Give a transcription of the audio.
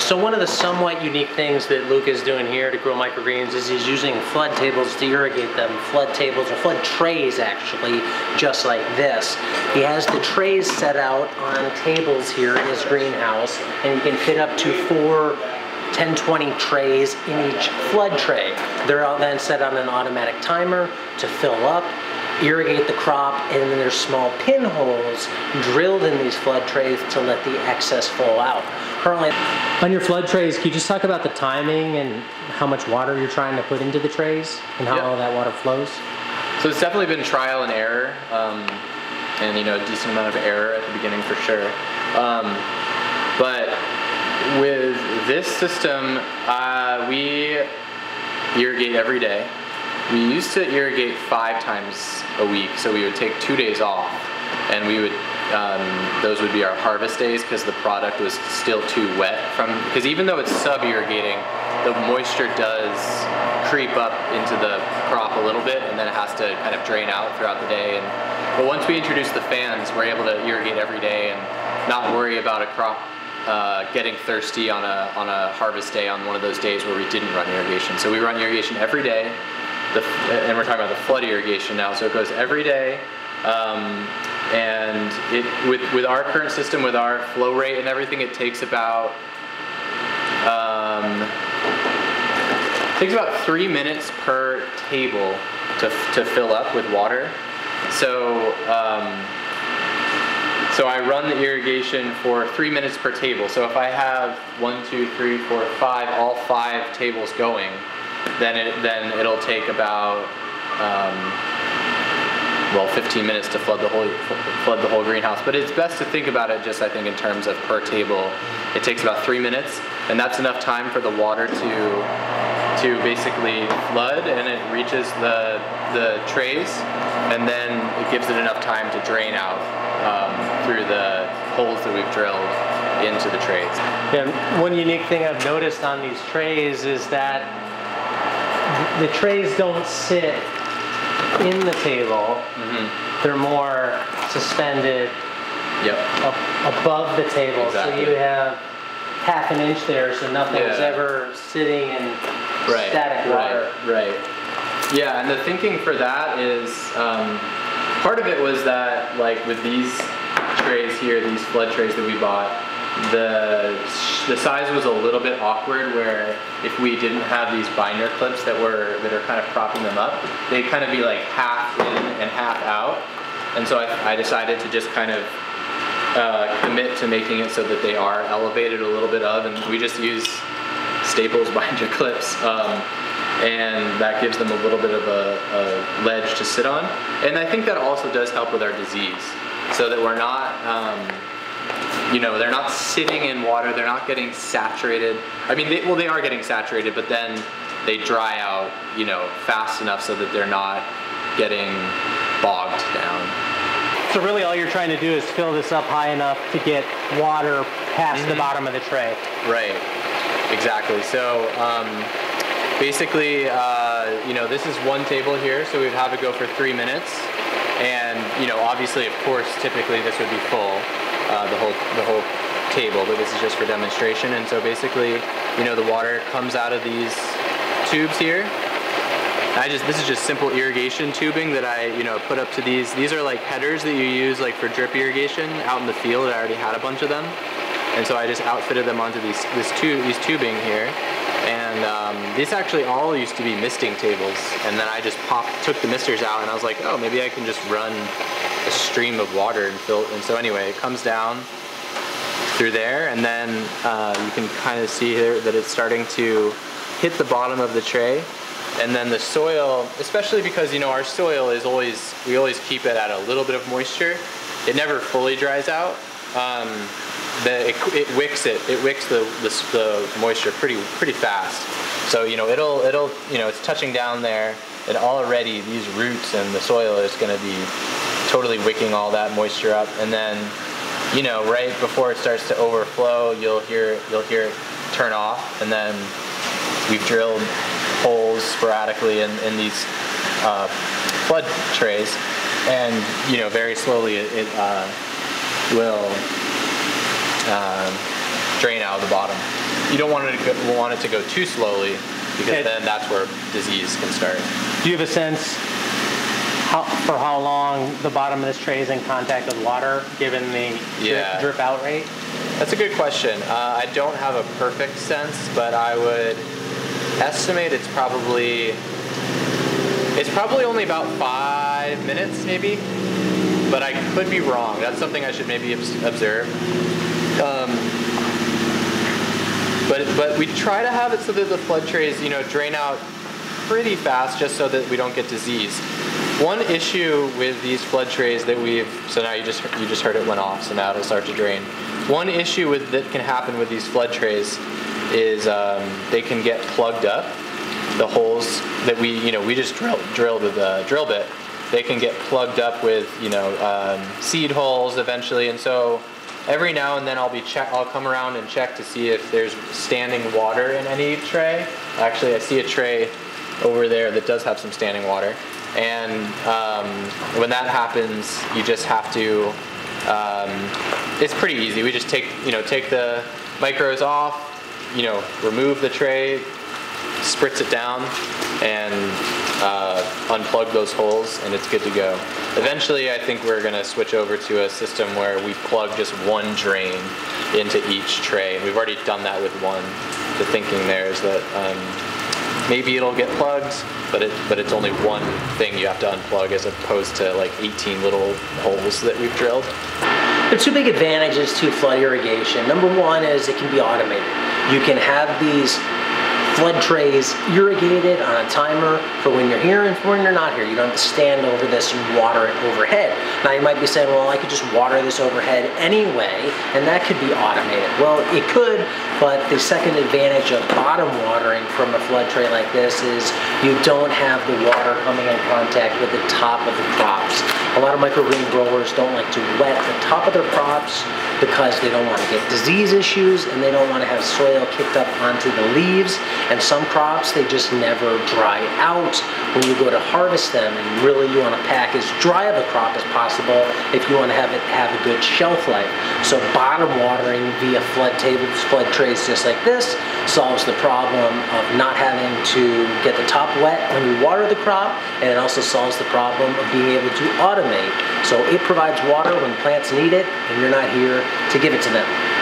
So one of the somewhat unique things that Luke is doing here to grow microgreens is he's using flood tables to irrigate them. Flood tables, or flood trays actually, just like this. He has the trays set out on tables here in his greenhouse, and you can fit up to 4 10-20 trays in each flood tray. They're all then set on an automatic timer to fill up, irrigate the crop, and then there's small pinholes drilled in these flood trays to let the excess flow out. Currently, on your flood trays, can you just talk about the timing and how much water you're trying to put into the trays and how all that water flows? So it's definitely been trial and error, and a decent amount of error at the beginning for sure. But with this system, we irrigate every day. We used to irrigate 5 times a week, so we would take 2 days off, and we would those would be our harvest days because the product was still too wet. Because even though it's sub-irrigating, the moisture does creep up into the crop a little bit, and then it has to kind of drain out throughout the day. But once we introduce the fans, we're able to irrigate every day and not worry about a crop getting thirsty on a harvest day on one of those days where we didn't run irrigation. So we run irrigation every day, and we're talking about the flood irrigation now. So it goes every day, and with our current system, with our flow rate and everything, it takes about 3 minutes per table to fill up with water. So so I run the irrigation for 3 minutes per table. So if I have 1, 2, 3, 4, 5, all 5 tables going, then it'll take about 15 minutes to flood the whole greenhouse. But it's best to think about it just, I think, in terms of per table. It takes about 3 minutes, and that's enough time for the water to basically flood, and it reaches the trays, and then it gives it enough time to drain out through the holes that we've drilled into the trays. Yeah, one unique thing I've noticed on these trays is that the trays don't sit in the table. Mm-hmm. They're more suspended above the table. Exactly. So you have half an inch there, so nothing's ever sitting in static water. Right. Yeah, and the thinking for that is, part of it was that, like with these trays here, these flood trays that we bought, the size was a little bit awkward, where if we didn't have these binder clips that are kind of propping them up, they'd kind of be like half in and half out. And so I decided to just kind of commit to making it so that they are elevated a little bit and we just use Staples binder clips, and that gives them a little bit of a ledge to sit on. And I think that also does help with our disease, so that we're not they're not sitting in water, they're not getting saturated. I mean, they are getting saturated, but then they dry out, fast enough so that they're not getting bogged down. So really all you're trying to do is fill this up high enough to get water past the bottom of the tray. Right, exactly. So basically, this is one table here, so we'd have it go for 3 minutes. And, obviously, of course, typically this would be full, the whole table, but this is just for demonstration. And so basically, the water comes out of these tubes here. This is just simple irrigation tubing that I, put up to these. These are like headers that you use like for drip irrigation out in the field. I already had a bunch of them. And so I just outfitted them onto these tubing here. And these actually all used to be misting tables. And then I just took the misters out, and I was like, oh, maybe I can just run a stream of water and fill. And so anyway, it comes down through there, and then you can kind of see here that it's starting to hit the bottom of the tray. And then the soil, especially because our soil is we always keep it at a little bit of moisture. It never fully dries out. It wicks the moisture pretty fast. So it'll it's touching down there, and already these roots and the soil is going to be totally wicking all that moisture up. And then right before it starts to overflow, you'll hear it turn off, and then we've drilled holes sporadically in these flood trays, and very slowly it will drain out of the bottom. you don't want it to go too slowly, because then that's where disease can start. Do you have a sense for how long the bottom of this tray is in contact with water, given the drip out rate? That's a good question. I don't have a perfect sense, but I would estimate it's probably only about 5 minutes, maybe. But I could be wrong. That's something I should maybe observe. But we try to have it so that the flood trays, drain out pretty fast, just so that we don't get disease. One issue with these flood trays that so now you just heard it went off, so now it'll start to drain. One issue that can happen with these flood trays is they can get plugged up. The holes that we just drilled with a drill bit, they can get plugged up with seed holes eventually, and so every now and then I'll come around and check to see if there's standing water in any tray. Actually, I see a tray over there that does have some standing water. And when that happens, you just have to, it's pretty easy. We just take the micros off, remove the tray, spritz it down, and unplug those holes, and it's good to go. Eventually, I think we're gonna switch over to a system where we plug just one drain into each tray. And we've already done that with one. The thinking there is that maybe it'll get plugged, but it's only one thing you have to unplug, as opposed to like 18 little holes that we've drilled. There are two big advantages to flood irrigation. Number one is it can be automated. You can have these flood trays irrigated on a timer for when you're here and for when you're not here. You don't have to stand over this and water it overhead. Now you might be saying, well, I could just water this overhead anyway, and that could be automated. Well, it could, but the second advantage of bottom watering from a flood tray like this is you don't have the water coming in contact with the top of the crops. A lot of microgreen growers don't like to wet the top of their crops because they don't want to get disease issues, and they don't want to have soil kicked up onto the leaves. And some crops, they just never dry out when you go to harvest them, and really you want to pack as dry of a crop as possible if you want to have it have a good shelf life. So bottom watering via flood trays just like this solves the problem of not having to get the top wet when you water the crop, and it also solves the problem of being able to automate. So it provides water when plants need it, and you're not here to give it to them.